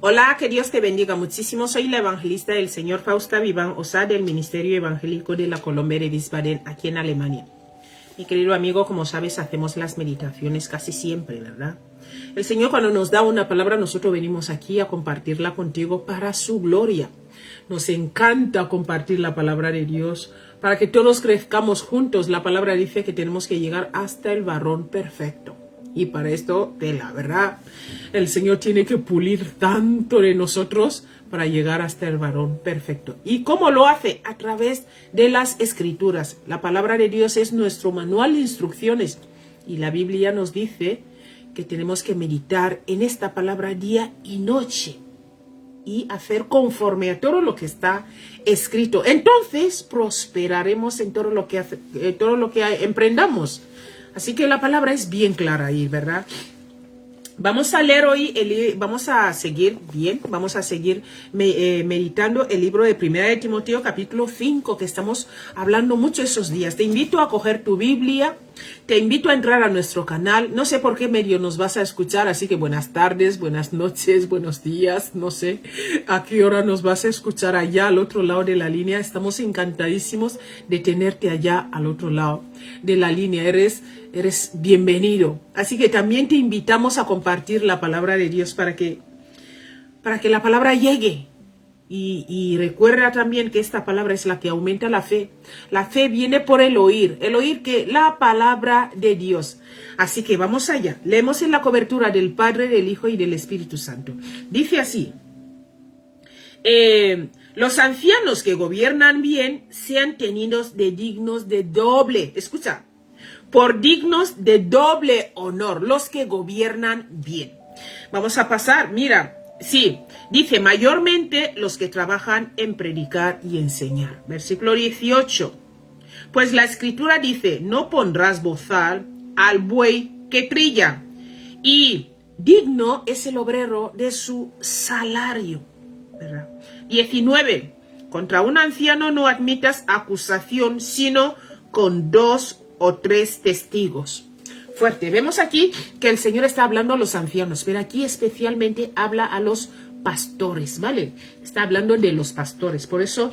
Hola, que Dios te bendiga muchísimo. Soy la evangelista del Señor Fausta Vivan Osa del Ministerio Evangélico de la Colombia de Wiesbaden, aquí en Alemania. Mi querido amigo, como sabes, hacemos las meditaciones casi siempre, ¿verdad? El Señor, cuando nos da una palabra, nosotros venimos aquí a compartirla contigo para su gloria. Nos encanta compartir la palabra de Dios para que todos crezcamos juntos. La palabra dice que tenemos que llegar hasta el varón perfecto. Y para esto, la verdad, el Señor tiene que pulir tanto de nosotros para llegar hasta el varón perfecto. ¿Y cómo lo hace? A través de las Escrituras. La palabra de Dios es nuestro manual de instrucciones. Y la Biblia nos dice que tenemos que meditar en esta palabra día y noche. Y hacer conforme a todo lo que está escrito. Entonces, prosperaremos en todo lo que emprendamos. Así que la palabra es bien clara ahí, ¿verdad? Vamos a leer hoy, vamos a seguir meditando el libro de 1 de Timoteo, capítulo 5, que estamos hablando mucho esos días. Te invito a coger tu Biblia, te invito a entrar a nuestro canal. No sé por qué medio nos vas a escuchar, así que buenas tardes, buenas noches, buenos días, no sé a qué hora nos vas a escuchar allá al otro lado de la línea. Estamos encantadísimos de tenerte allá al otro lado de la línea. Eres bienvenido. Así que también te invitamos a compartir la palabra de Dios para que la palabra llegue. Y recuerda también que esta palabra es la que aumenta la fe. La fe viene por el oír que la palabra de Dios. Así que vamos allá. Leemos en la cobertura del Padre, del Hijo y del Espíritu Santo. Dice así: los ancianos que gobiernan bien sean tenidos de dignos de doble. Escucha. Por dignos de doble honor, los que gobiernan bien. Vamos a pasar, mira, sí, dice mayormente los que trabajan en predicar y enseñar. Versículo 18. Pues la Escritura dice, no pondrás bozal al buey que trilla, y digno es el obrero de su salario. ¿Verdad? 19. Contra un anciano no admitas acusación, sino con 2 o 3 testigos. Fuerte. Vemos aquí que el Señor está hablando a los ancianos, pero aquí especialmente habla a los pastores, ¿vale? Está hablando de los pastores. Por eso,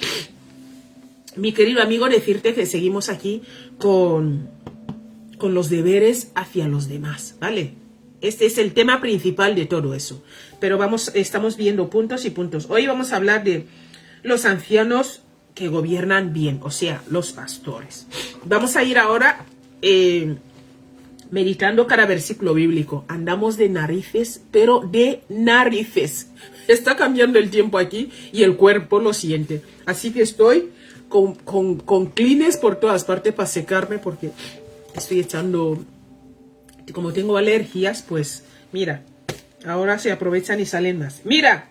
mi querido amigo, decirte que seguimos aquí con los deberes hacia los demás, ¿vale? Este es el tema principal de todo eso. Pero estamos viendo puntos y puntos. Hoy vamos a hablar de los ancianos que gobiernan bien, o sea, los pastores. Vamos a ir ahora meditando cada versículo bíblico. Andamos de narices, pero de narices. Está cambiando el tiempo aquí y el cuerpo lo siente. Así que estoy con clines por todas partes para secarme porque estoy echando... Como tengo alergias, pues mira, ahora se aprovechan y salen más. Mira,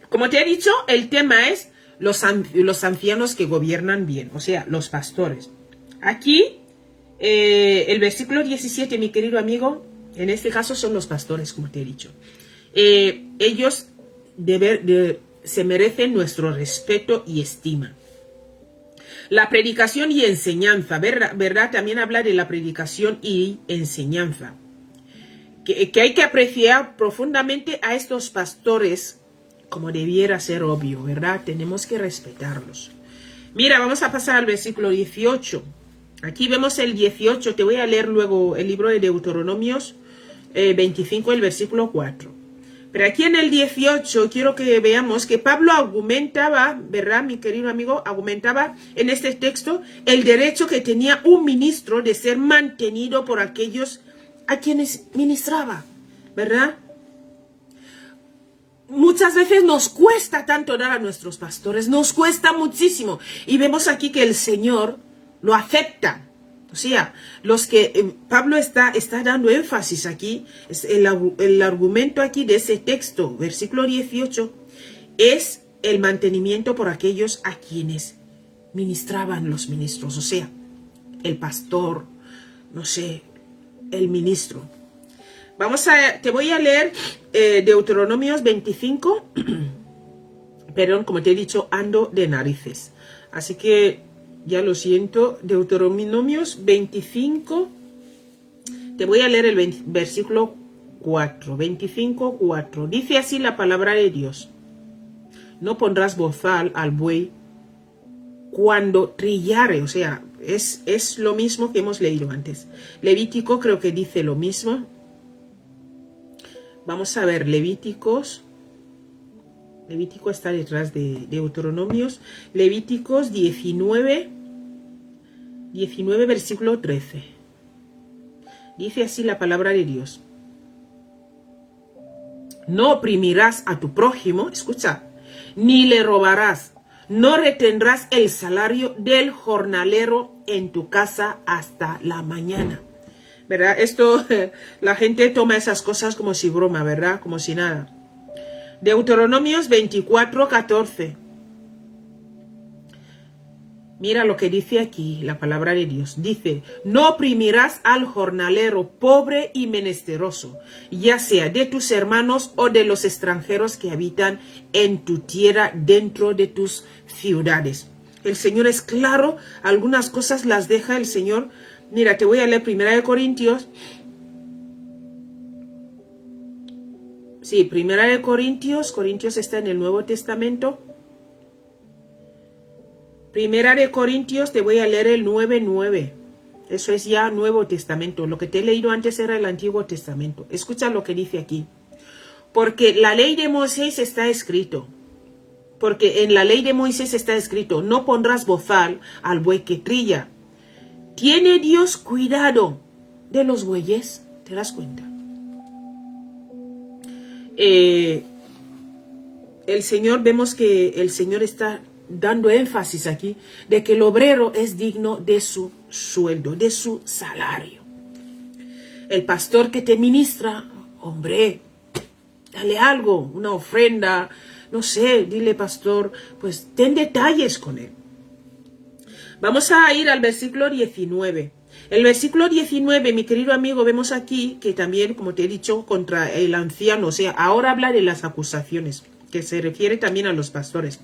como te he dicho, el tema es los ancianos que gobiernan bien, o sea, los pastores. Aquí, el versículo 17, mi querido amigo, en este caso son los pastores, como te he dicho. Ellos se merecen nuestro respeto y estima. La predicación y enseñanza, ¿verdad? También habla de la predicación y enseñanza. Que hay que apreciar profundamente a estos pastores como debiera ser obvio, ¿verdad? Tenemos que respetarlos. Mira, vamos a pasar al versículo 18. Aquí vemos el 18. Te voy a leer luego el libro de Deuteronomios 25, el versículo 4. Pero aquí en el 18 quiero que veamos que Pablo argumentaba, ¿verdad, mi querido amigo? Argumentaba en este texto el derecho que tenía un ministro de ser mantenido por aquellos a quienes ministraba, ¿verdad? Muchas veces nos cuesta tanto dar a nuestros pastores, nos cuesta muchísimo. Y vemos aquí que el Señor lo acepta. O sea, los que Pablo está dando énfasis aquí, el argumento aquí de ese texto, versículo 18, es el mantenimiento por aquellos a quienes ministraban los ministros. O sea, el pastor, no sé, el ministro. Te voy a leer Deuteronomios 25, perdón, como te he dicho, ando de narices. Así que ya lo siento, Deuteronomios 25, te voy a leer el versículo 25:4. Dice así la palabra de Dios. No pondrás bozal al buey cuando trillare, o sea, es lo mismo que hemos leído antes. Levítico creo que dice lo mismo. Vamos a ver, Levítico está detrás de Deuteronomios. Levíticos 19, versículo 13. Dice así la palabra de Dios. No oprimirás a tu prójimo, escucha, ni le robarás. No retendrás el salario del jornalero en tu casa hasta la mañana. ¿Verdad? Esto, la gente toma esas cosas como si broma, ¿verdad? Como si nada. Deuteronomios 24:14. Mira lo que dice aquí la palabra de Dios. Dice, no oprimirás al jornalero pobre y menesteroso, ya sea de tus hermanos o de los extranjeros que habitan en tu tierra dentro de tus ciudades. El Señor es claro, algunas cosas las deja el Señor. Mira, te voy a leer 1 Corintios. Sí, 1 Corintios está en el Nuevo Testamento. 1 Corintios, te voy a leer el 9:9. Eso es ya Nuevo Testamento. Lo que te he leído antes era el Antiguo Testamento. Escucha lo que dice aquí. Porque la ley de Moisés está escrito. Porque en la ley de Moisés está escrito, no pondrás bozal al buey que trilla. ¿Tiene Dios cuidado de los bueyes? ¿Te das cuenta? El Señor, vemos que el Señor está dando énfasis aquí de que el obrero es digno de su sueldo, de su salario. El pastor que te ministra, hombre, dale algo, una ofrenda, no sé, dile pastor, pues ten detalles con él. Vamos a ir al versículo 19. El versículo 19, mi querido amigo, vemos aquí que también, como te he dicho, contra el anciano, o sea, ahora habla de las acusaciones, que se refiere también a los pastores.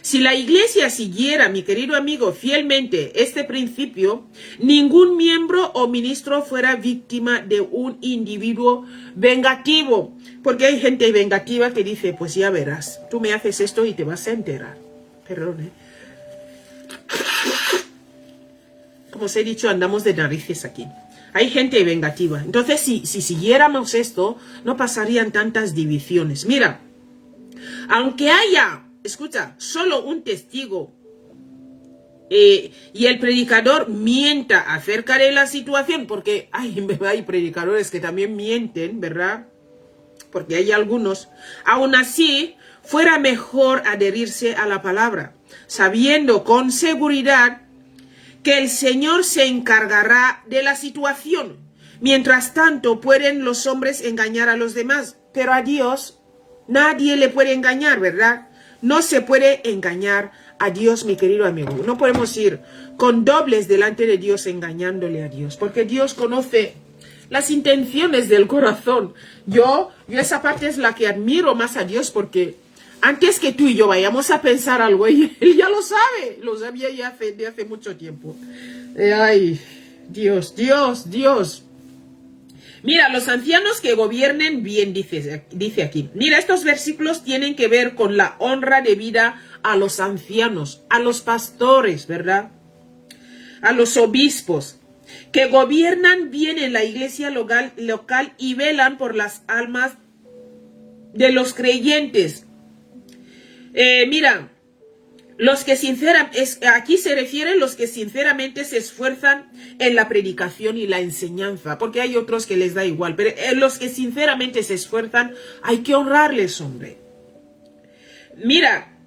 Si la iglesia siguiera, mi querido amigo, fielmente este principio, ningún miembro o ministro fuera víctima de un individuo vengativo. Porque hay gente vengativa que dice, pues ya verás, tú me haces esto y te vas a enterar. Perdón, Como os he dicho, andamos de narices aquí. Hay gente vengativa. Entonces, si siguiéramos esto, no pasarían tantas divisiones. Mira, aunque haya, escucha, solo un testigo y el predicador mienta acerca de la situación, porque hay predicadores que también mienten, ¿verdad? Porque hay algunos. Aún así, fuera mejor adherirse a la palabra, sabiendo con seguridad que el Señor se encargará de la situación. Mientras tanto, pueden los hombres engañar a los demás, pero a Dios nadie le puede engañar, ¿verdad? No se puede engañar a Dios, mi querido amigo. No podemos ir con dobles delante de Dios engañándole a Dios, porque Dios conoce las intenciones del corazón. Yo esa parte es la que admiro más a Dios, porque antes que tú y yo vayamos a pensar algo, Él ya lo sabe. Lo sabía ya de hace mucho tiempo. Ay, Dios. Mira, los ancianos que gobiernen bien, dice aquí. Mira, estos versículos tienen que ver con la honra debida a los ancianos, a los pastores, ¿verdad? A los obispos, que gobiernan bien en la iglesia local y velan por las almas de los creyentes. Mira, los que aquí se refieren los que sinceramente se esfuerzan en la predicación y la enseñanza, porque hay otros que les da igual, pero los que sinceramente se esfuerzan, hay que honrarles, hombre. Mira,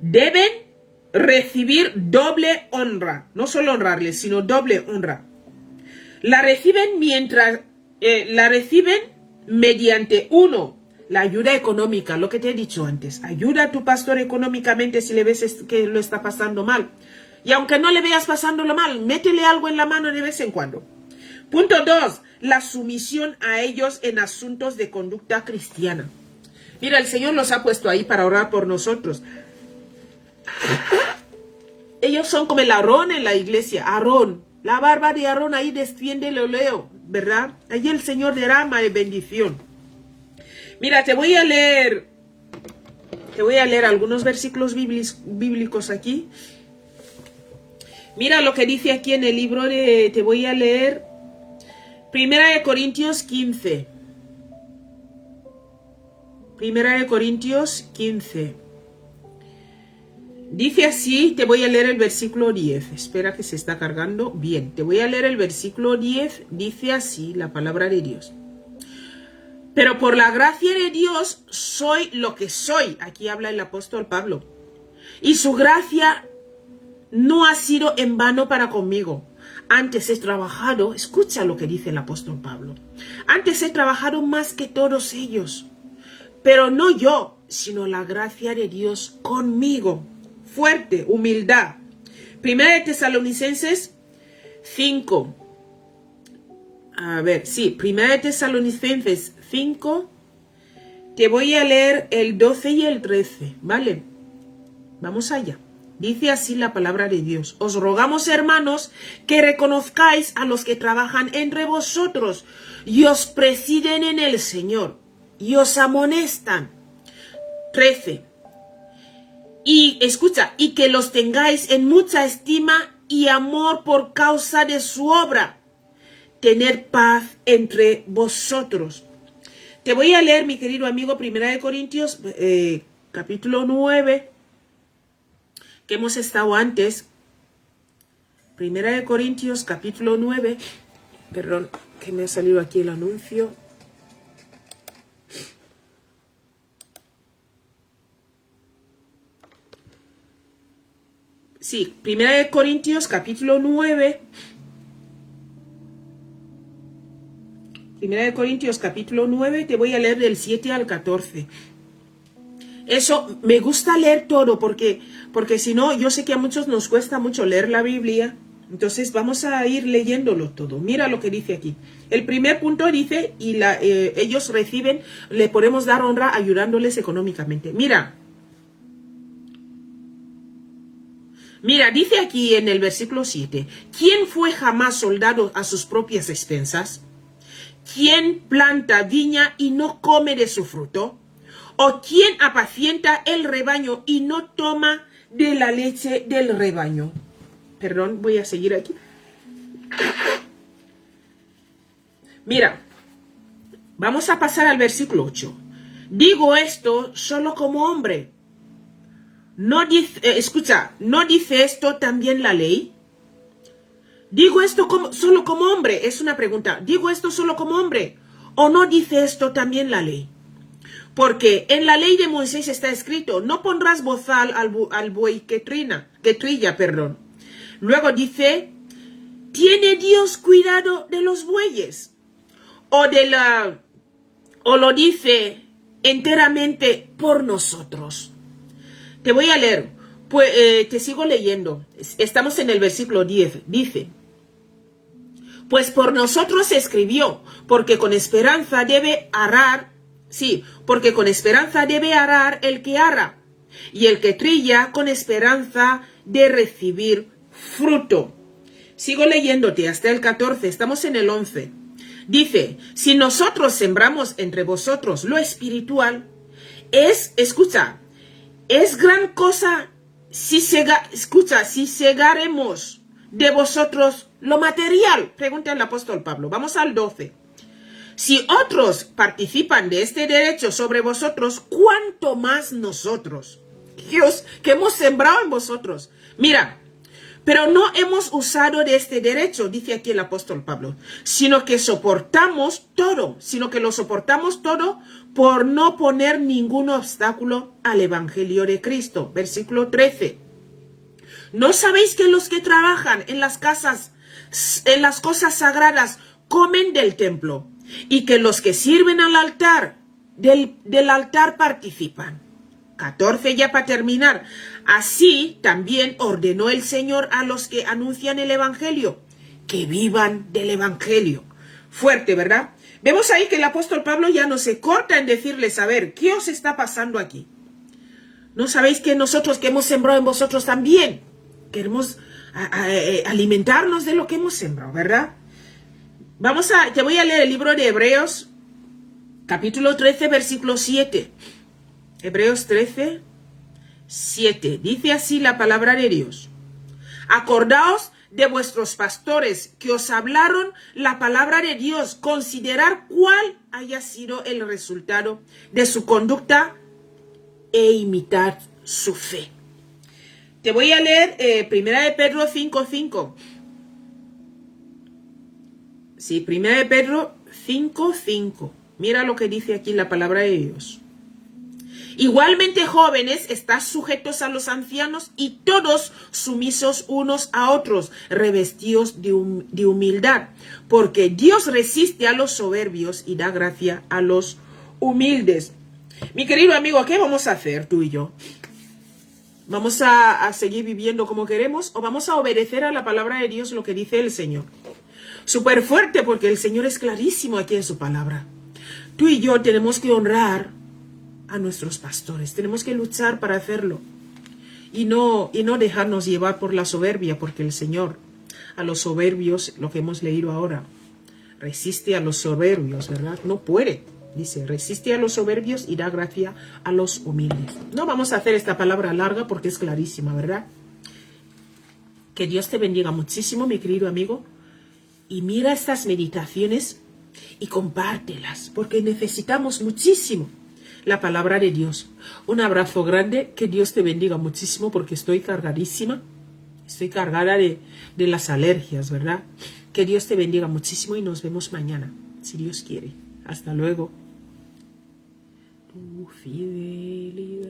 deben recibir doble honra, no solo honrarles, sino doble honra. La reciben mediante la ayuda económica, lo que te he dicho antes. Ayuda a tu pastor económicamente si le ves que lo está pasando mal. Y aunque no le veas pasándolo mal, métele algo en la mano de vez en cuando. Punto 2. La sumisión a ellos en asuntos de conducta cristiana. Mira, el Señor los ha puesto ahí para orar por nosotros. Ellos son como el Aarón en la iglesia. Aarón. La barba de Aarón ahí desciende el oleo. ¿verdad? Allí el Señor derrama de bendición. Mira, te voy a leer algunos versículos bíblicos aquí. Mira lo que dice aquí en el libro de, te voy a leer, 1 Corintios 15. 1 Corintios 15. Dice así, te voy a leer el versículo 10. Espera que se está cargando. Bien, te voy a leer el versículo 10. Dice así la palabra de Dios. Pero por la gracia de Dios soy lo que soy. Aquí habla el apóstol Pablo. Y su gracia no ha sido en vano para conmigo. Antes he trabajado, escucha lo que dice el apóstol Pablo. Antes he trabajado más que todos ellos. Pero no yo, sino la gracia de Dios conmigo. Fuerte, humildad. 1 Tesalonicenses 5. A ver, sí, 1 Tesalonicenses 5. Te voy a leer el 12 y el 13, ¿vale? Vamos allá. Dice así la palabra de Dios. Os rogamos, hermanos, que reconozcáis a los que trabajan entre vosotros y os presiden en el Señor y os amonestan. 13. Y escucha, y que los tengáis en mucha estima y amor por causa de su obra. Tener paz entre vosotros. Te voy a leer, mi querido amigo, 1 Corintios, capítulo 9, que hemos estado antes. 1 Corintios, capítulo 9. Perdón, que me ha salido aquí el anuncio. Sí, 1 Corintios, capítulo 9. 1 Corintios capítulo 9, te voy a leer del 7 al 14. Eso, me gusta leer todo porque si no, yo sé que a muchos nos cuesta mucho leer la Biblia. Entonces vamos a ir leyéndolo todo. Mira lo que dice aquí. El primer punto dice, y ellos reciben, le podemos dar honra ayudándoles económicamente. Mira, dice aquí en el versículo 7, ¿quién fue jamás soldado a sus propias expensas? ¿Quién planta viña y no come de su fruto? ¿O quién apacienta el rebaño y no toma de la leche del rebaño? Perdón, voy a seguir aquí. Mira, vamos a pasar al versículo 8. Digo esto solo como hombre. No dice, escucha, ¿no dice esto también la ley? ¿Digo esto solo como hombre? Es una pregunta. ¿Digo esto solo como hombre? ¿O no dice esto también la ley? Porque en la ley de Moisés está escrito, no pondrás bozal al buey que trilla. Luego dice, ¿tiene Dios cuidado de los bueyes? O lo dice enteramente por nosotros. Te voy a leer, pues te sigo leyendo. Estamos en el versículo 10. Dice, pues por nosotros se escribió, porque con esperanza debe arar, porque con esperanza debe arar el que ara, y el que trilla con esperanza de recibir fruto. Sigo leyéndote hasta el 14, estamos en el 11. Dice, si nosotros sembramos entre vosotros lo espiritual, es gran cosa si segaremos de vosotros lo material. Pregunta el apóstol Pablo. Vamos al 12. Si otros participan de este derecho sobre vosotros, ¿cuánto más nosotros? Que hemos sembrado en vosotros. Mira, pero no hemos usado de este derecho, dice aquí el apóstol Pablo, sino que lo soportamos todo por no poner ningún obstáculo al evangelio de Cristo. Versículo 13. ¿No sabéis que los que trabajan en las cosas sagradas comen del templo y que los que sirven al altar, del altar participan? 14 ya para terminar. Así también ordenó el Señor a los que anuncian el evangelio, que vivan del evangelio. Fuerte, ¿verdad? Vemos ahí que el apóstol Pablo ya no se corta en decirles, a ver, ¿qué os está pasando aquí? ¿No sabéis que nosotros que hemos sembrado en vosotros también queremos alimentarnos de lo que hemos sembrado, ¿verdad? Te voy a leer el libro de Hebreos, capítulo 13, versículo 7. Hebreos 13, 7. Dice así la palabra de Dios. Acordaos de vuestros pastores que os hablaron la palabra de Dios. Considerar cuál haya sido el resultado de su conducta e imitad su fe. Te voy a leer 1 de Pedro 5:5. Sí, 1 de Pedro 5:5. Mira lo que dice aquí la palabra de Dios. Igualmente, jóvenes, estad sujetos a los ancianos y todos sumisos unos a otros, revestidos de humildad, porque Dios resiste a los soberbios y da gracia a los humildes. Mi querido amigo, ¿qué vamos a hacer tú y yo? ¿Vamos a seguir viviendo como queremos o vamos a obedecer a la palabra de Dios, lo que dice el Señor? Súper fuerte, porque el Señor es clarísimo aquí en su palabra. Tú y yo tenemos que honrar a nuestros pastores, tenemos que luchar para hacerlo y no dejarnos llevar por la soberbia, porque el Señor a los soberbios, lo que hemos leído ahora, resiste a los soberbios, ¿verdad? No puede, dice, resiste a los soberbios y da gracia a los humildes. No vamos a hacer esta palabra larga porque es clarísima, ¿verdad? Que Dios te bendiga muchísimo, mi querido amigo, y mira estas meditaciones y compártelas, porque necesitamos muchísimo la palabra de Dios. Un abrazo grande, que Dios te bendiga muchísimo, porque estoy cargadísima, estoy cargada de las alergias, ¿verdad? Que Dios te bendiga muchísimo y nos vemos mañana, si Dios quiere. Hasta luego. Tu fidelidad.